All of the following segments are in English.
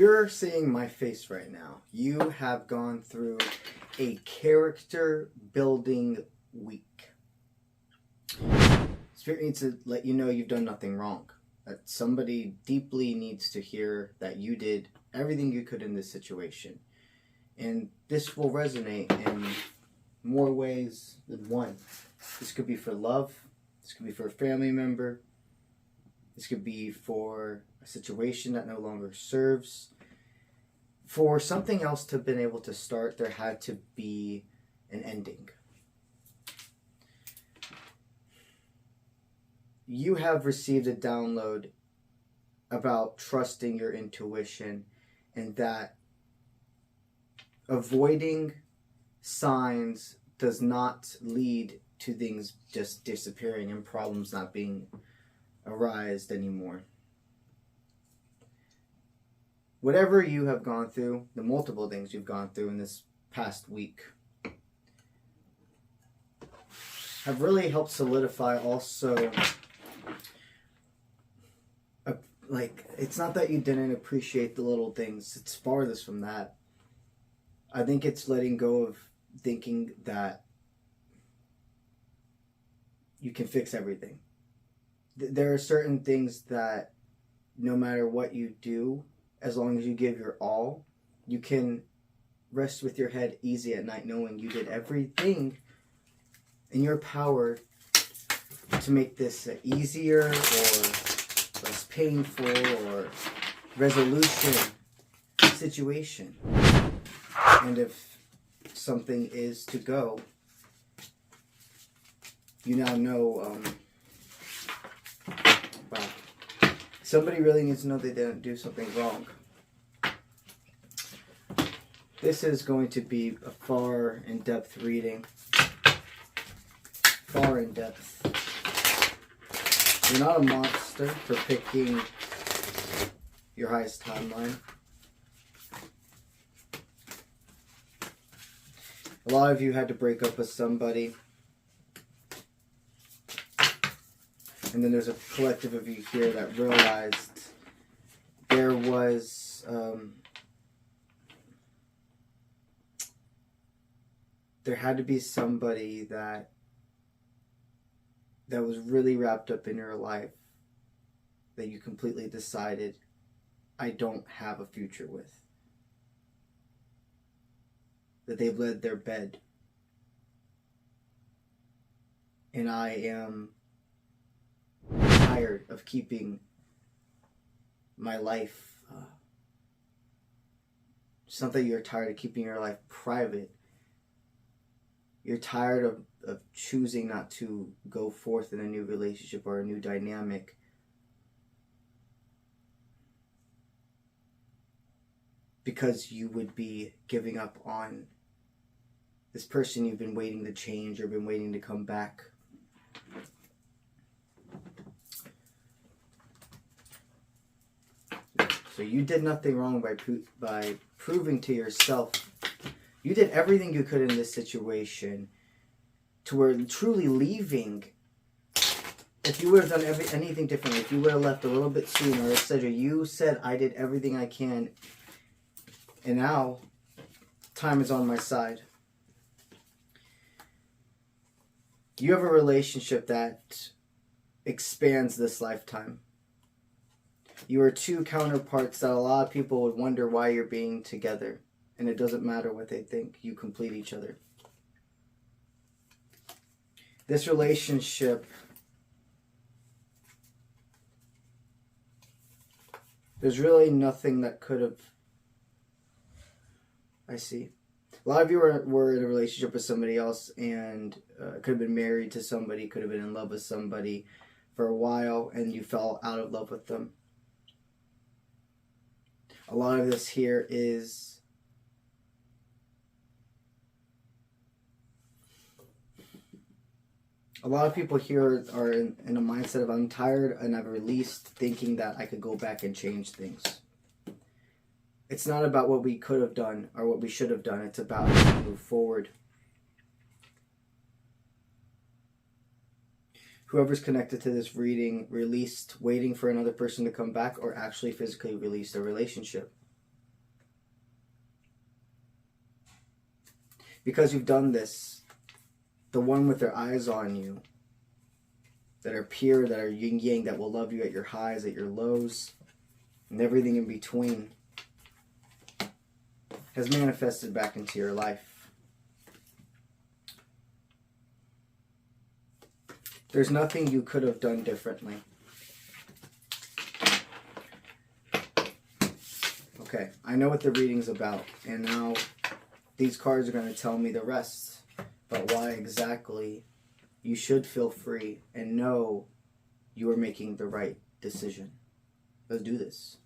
you're seeing my face right now, you have gone through a character building week. Spirit needs to let you know you've done nothing wrong. That somebody deeply needs to hear that you did everything you could in this situation. And this will resonate in more ways than one. This could be for love. This could be for a family member. This could be for a situation that no longer serves. For something else to have been able to start, there had to be an ending. You have received a download about trusting your intuition, and that avoiding signs does not lead to things just disappearing and problems not being arised anymore. Whatever you have gone through, the multiple things you've gone through in this past week, have really helped solidify also, it's not that you didn't appreciate the little things, it's farthest from that. I think it's letting go of thinking that you can fix everything. There are certain things that no matter what you do, as long as you give your all, you can rest with your head easy at night knowing you did everything in your power to make this easier or less painful or resolution situation. And if something is to go, you now know, wow, somebody really needs to know they didn't do something wrong. This is going to be a far in-depth reading. Far in-depth. You're not a monster for picking your highest timeline. A lot of you had to break up with somebody. And then there's a collective of you here that realized there was there had to be somebody that was really wrapped up in your life that you completely decided, I don't have a future with. That they've led their bed. And I am tired of keeping my life, it's not that you're tired of keeping your life private. You're tired of choosing not to go forth in a new relationship or a new dynamic. Because you would be giving up on this person you've been waiting to change or been waiting to come back. So you did nothing wrong by proving to yourself. You did everything you could in this situation to where truly leaving. If you would have done anything differently, if you would have left a little bit sooner, etc., you said, I did everything I can. And now, time is on my side. You have a relationship that expands this lifetime. You are two counterparts that a lot of people would wonder why you're being together. And it doesn't matter what they think. You complete each other. This relationship, there's really nothing that could have, I see. A lot of you were in a relationship with somebody else and could have been married to somebody, could have been in love with somebody for a while, and you fell out of love with them. A lot of this here is a lot of people here are in a mindset of I'm tired and I've released, thinking that I could go back and change things. It's not about what we could have done or what we should have done. It's about how to move forward. Whoever's connected to this reading released waiting for another person to come back or actually physically released a relationship. Because you've done this, the one with their eyes on you, that are pure, that are yin yang, that will love you at your highs, at your lows, and everything in between, has manifested back into your life. There's nothing you could have done differently. Okay, I know what the reading's about, and now these cards are going to tell me the rest, but why exactly you should feel free and know you are making the right decision. Let's do this.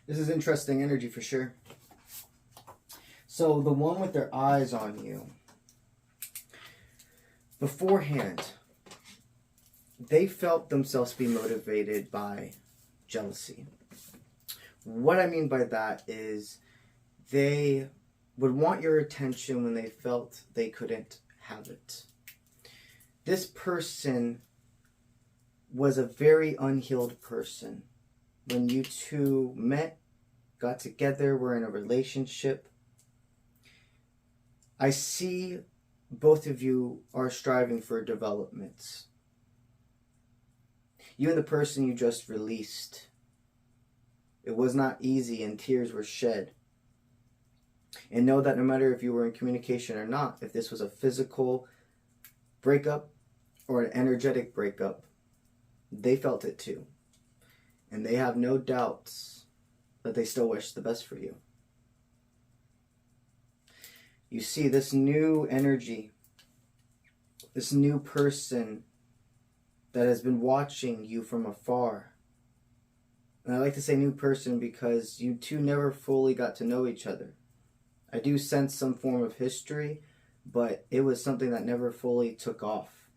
This is interesting energy for sure. So the one with their eyes on you, beforehand, they felt themselves be motivated by jealousy. What I mean by that is they would want your attention when they felt they couldn't have it. This person was a very unhealed person. When you two met, got together, were in a relationship, I see both of you are striving for developments. You and the person you just released, it was not easy and tears were shed. And know that no matter if you were in communication or not, if this was a physical breakup or an energetic breakup, they felt it too. And they have no doubts that they still wish the best for you. You see this new energy, this new person that has been watching you from afar. And I like to say new person because you two never fully got to know each other. I do sense some form of history, but it was something that never fully took off.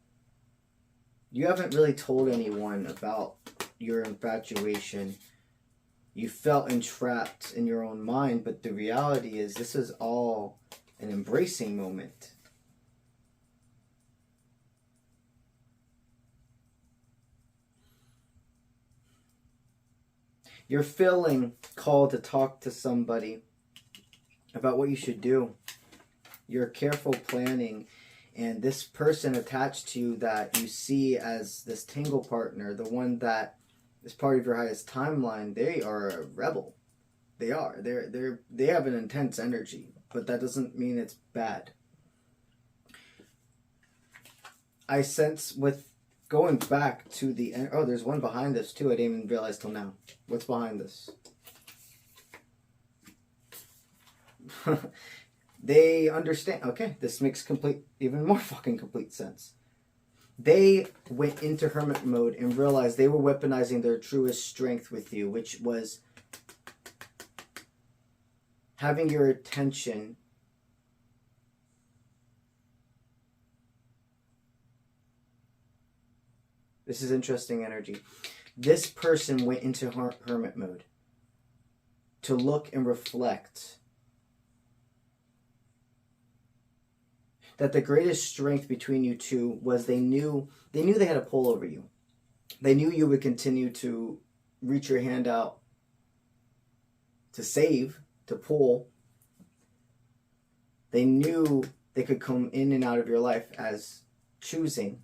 You haven't really told anyone about your infatuation. You felt entrapped in your own mind, but the reality is this is all an embracing moment. You're feeling called to talk to somebody about what you should do. You're careful planning, and this person attached to you that you see as this tangle partner, the one that is part of your highest timeline, they are a rebel. They are. They have an intense energy, but that doesn't mean it's bad. I sense with going back to the... Oh, there's one behind this too. I didn't even realize till now. What's behind this? They understand. Okay, this makes even more fucking complete sense. They went into hermit mode and realized they were weaponizing their truest strength with you, which was having your attention. This is interesting energy. This person went into hermit mode to look and reflect that the greatest strength between you two was they knew they had a pull over you. They knew you would continue to reach your hand out to save, to pull. They knew they could come in and out of your life as choosing.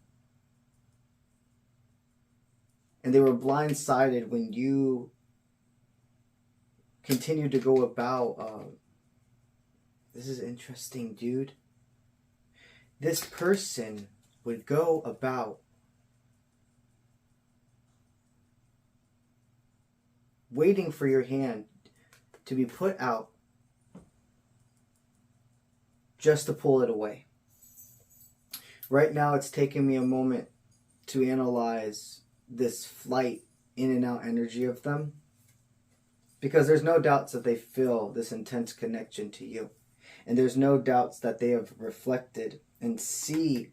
And they were blindsided when you continued to go about, this is interesting, dude. This person would go about waiting for your hand to be put out just to pull it away. Right now, it's taking me a moment to analyze this flight in and out energy of them, because there's no doubts that they feel this intense connection to you, and there's no doubts that they have reflected and see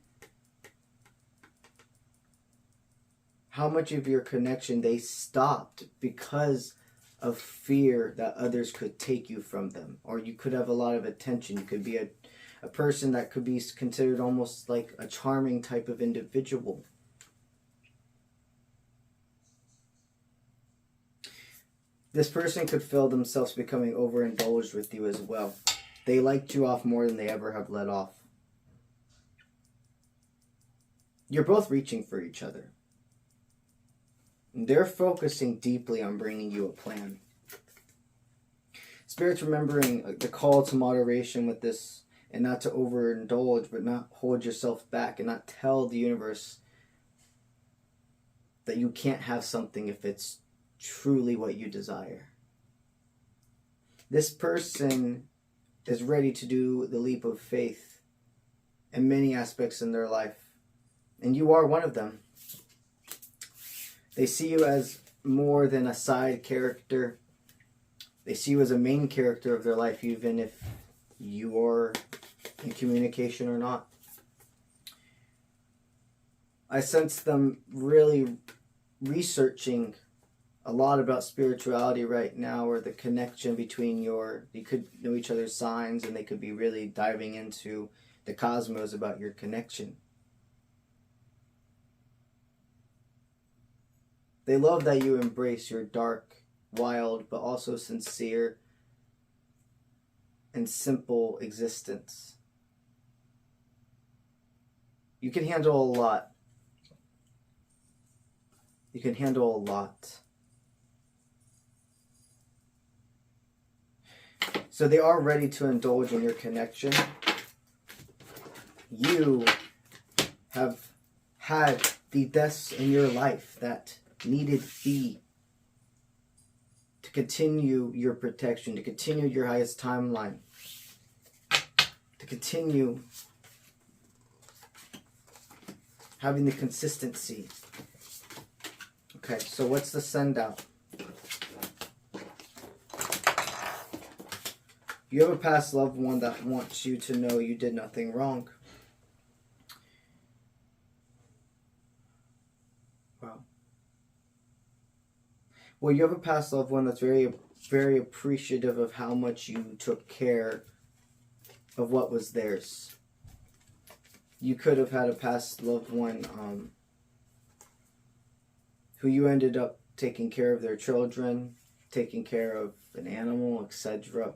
how much of your connection they stopped because of fear that others could take you from them, or you could have a lot of attention. You could be a person that could be considered almost like a charming type of individual. This person could feel themselves becoming overindulged with you as well. They liked you off more than they ever have let off. You're both reaching for each other. They're focusing deeply on bringing you a plan. Spirit's remembering the call to moderation with this, and not to overindulge, but not hold yourself back and not tell the universe that you can't have something if it's truly what you desire. This person is ready to do the leap of faith in many aspects in their life, and you are one of them. They see you as more than a side character. They see you as a main character of their life, even if you're in communication or not. I sense them really researching a lot about spirituality right now, or the connection between you could know each other's signs, and they could be really diving into the cosmos about your connection. They love that you embrace your dark, wild, but also sincere and simple existence. You can handle a lot. You can handle a lot. So they are ready to indulge in your connection. You have had the deaths in your life that needed be to continue your protection, to continue your highest timeline, to continue having the consistency. Okay, so what's the send out? You have a past loved one that wants you to know you did nothing wrong. Wow. Well, you have a past loved one that's very, very appreciative of how much you took care of what was theirs. You could have had a past loved one who you ended up taking care of their children, taking care of an animal, etc.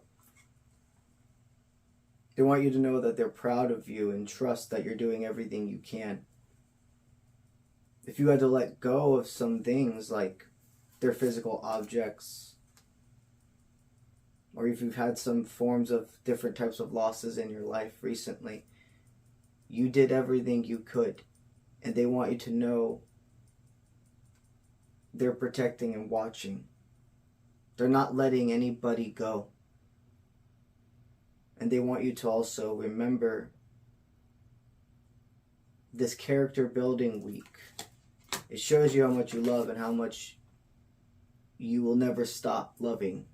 They want you to know that they're proud of you and trust that you're doing everything you can. If you had to let go of some things like their physical objects, or if you've had some forms of different types of losses in your life recently, you did everything you could, and they want you to know they're protecting and watching. They're not letting anybody go. And they want you to also remember this character building week. It shows you how much you love and how much you will never stop loving.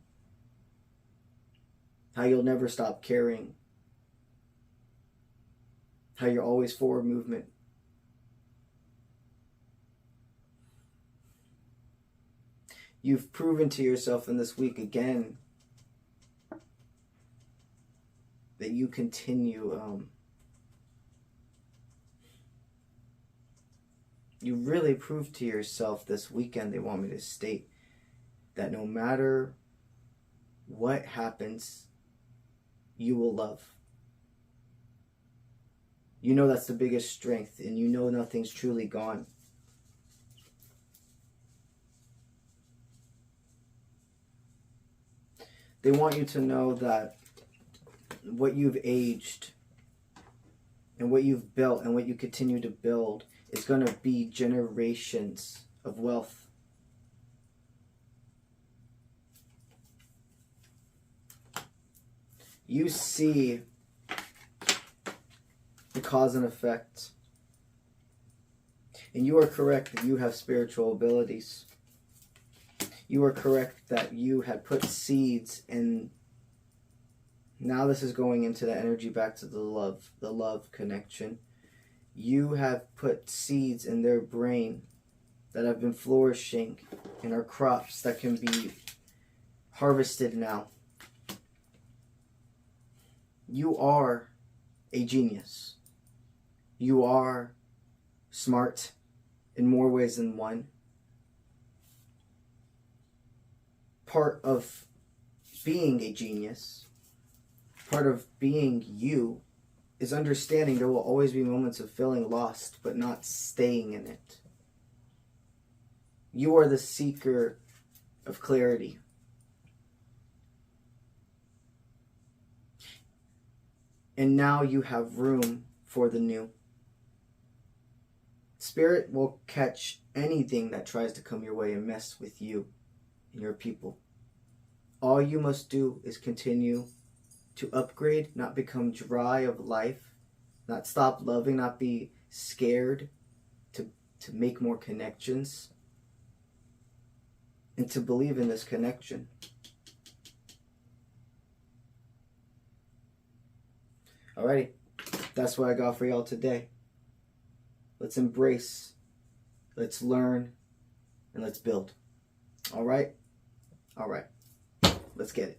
How you'll never stop caring. How you're always forward movement. You've proven to yourself in this week again that you continue, you really proved to yourself this weekend, they want me to state, that no matter what happens, you will love. You know that's the biggest strength, and you know nothing's truly gone. They want you to know that what you've aged and what you've built and what you continue to build is going to be generations of wealth. You see the cause and effect. And you are correct that you have spiritual abilities. You are correct that you had put seeds in. Now this is going into the energy back to the love connection. You have put seeds in their brain that have been flourishing and are crops that can be harvested now. You are a genius. You are smart in more ways than one. part of being a genius, part of being you, is understanding there will always be moments of feeling lost, but not staying in it. You are the seeker of clarity. And now you have room for the new. Spirit will catch anything that tries to come your way and mess with you and your people. All you must do is continue to upgrade, not become dry of life, not stop loving, not be scared to make more connections, and to believe in this connection. Alrighty, that's what I got for y'all today. Let's embrace, let's learn, and let's build. Alright? Alright. Let's get it.